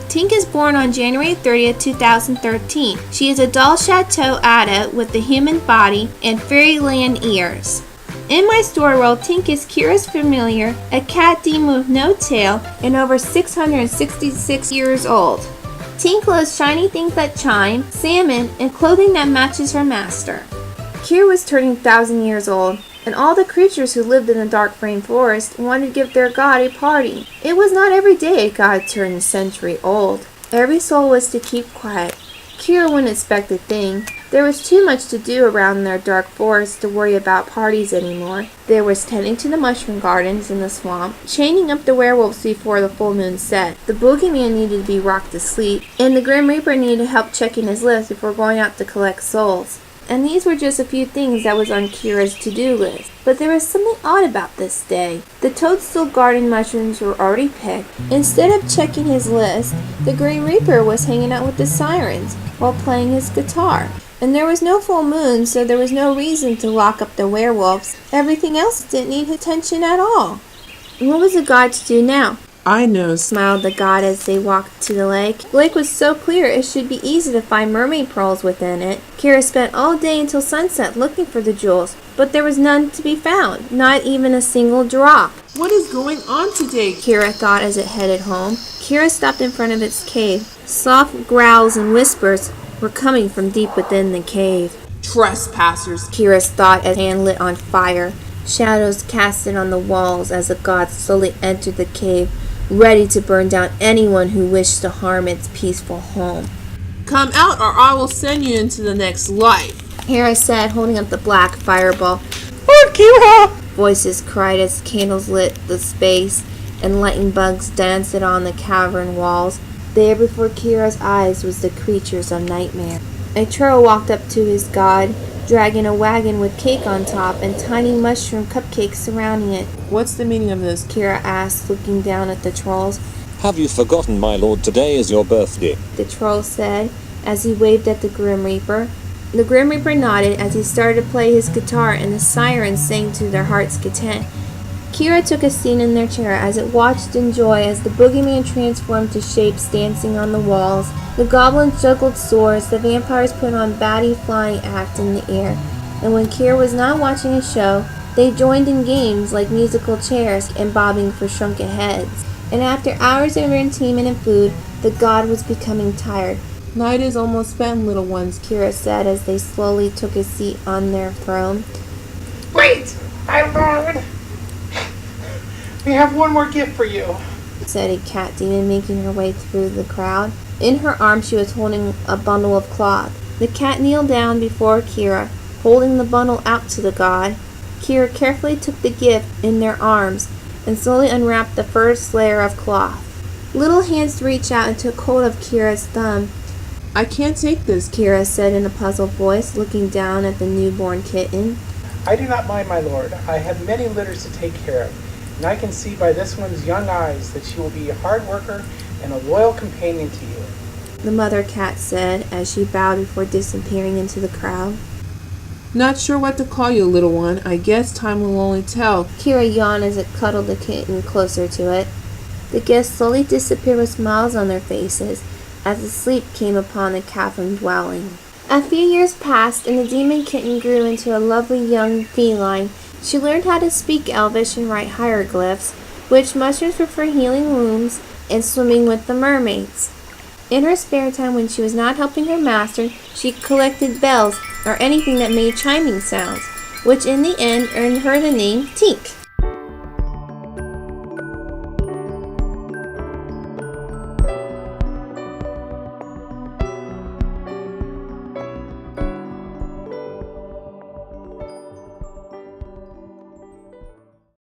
Tink is born on January 30th, 2013. She is a doll Chateau adult with a human body and fairyland ears. In my story world, Tink is Kira's familiar, a cat demon with no tail, and over 666 years old. Tink loves shiny things that chime, salmon, and clothing that matches her master. Kira was turning 1,000 years old, and all the creatures who lived in the dark rainforest wanted to give their god a party. It was not every day a god turned a century old. Every soul was to keep quiet. Kira wouldn't expect a thing. There was too much to do around their dark forest to worry about parties anymore. There was tending to the mushroom gardens in the swamp, chaining up the werewolves before the full moon set. The boogeyman needed to be rocked to sleep, and the Grim Reaper needed help checking his list before going out to collect souls. And these were just a few things that was on Kira's to-do list. But there was something odd about this day. The toadstool garden mushrooms were already picked. Instead of checking his list, the Grim Reaper was hanging out with the sirens while playing his guitar. And there was no full moon, so there was no reason to lock up the werewolves. Everything else didn't need attention at all. What was the god to do now? I know, Smiled the god as they walked to the lake. The lake was so clear it should be easy to find mermaid pearls within it. Kira spent all day until sunset looking for the jewels, but there was none to be found, not even a single drop. What is going on today? Kira thought as it headed home. Kira stopped in front of its cave. Soft growls and whispers were coming from deep within the cave. Trespassers, Kira's thought as hand lit on fire. Shadows casted on the walls as the god slowly entered the cave, ready to burn down anyone who wished to harm its peaceful home. come out or I will send you into the next life. Kira said, holding up the black fireball. Oh, Kira! Voices cried as candles lit the space and lightning bugs danced on the cavern walls. There before Kira's eyes was the creatures of nightmare. A troll walked up to his god, dragging a wagon with cake on top and tiny mushroom cupcakes surrounding it. What's the meaning of this? Kira asked, looking down at the trolls. Have you forgotten, my lord, today is your birthday? The troll said, as he waved at the Grim Reaper. The Grim Reaper nodded as he started to play his guitar, and the sirens sang to their heart's content. Kira took a seat in their chair as it watched in joy as the boogeyman transformed to shapes dancing on the walls. The goblins juggled swords, the vampires put on batty flying acts in the air, and when Kira was not watching a show, they joined in games like musical chairs and bobbing for shrunken heads. And after hours of entertainment and food, the god was becoming tired. Night is almost spent, little ones. Kira said as they slowly took a seat on their throne. Wait, my lord! We have one more gift for you, said a cat demon, making her way through the crowd. In her arms she was holding a bundle of cloth. The cat kneeled down before Kira, holding the bundle out to the god. Kira carefully took the gift in their arms and slowly unwrapped the first layer of cloth. Little hands reached out and took hold of Kira's thumb. I can't take this, Kira said in a puzzled voice, looking down at the newborn kitten. I do not mind, my lord. I have many litters to take care of, and I can see by this one's young eyes that she will be a hard worker and a loyal companion to you, the mother cat said as she bowed before disappearing into the crowd. Not sure what to call you, little one. I guess time will only tell. Kira yawned as it cuddled the kitten closer to it. The guests slowly disappeared with smiles on their faces as the sleep came upon the cavern dwelling. A few years passed, and the demon kitten grew into a lovely young feline. She learned how to speak Elvish and write hieroglyphs, which mushrooms were for healing wounds and swimming with the mermaids. In her spare time, when she was not helping her master, she collected bells or anything that made chiming sounds, which in the end earned her the name Tink.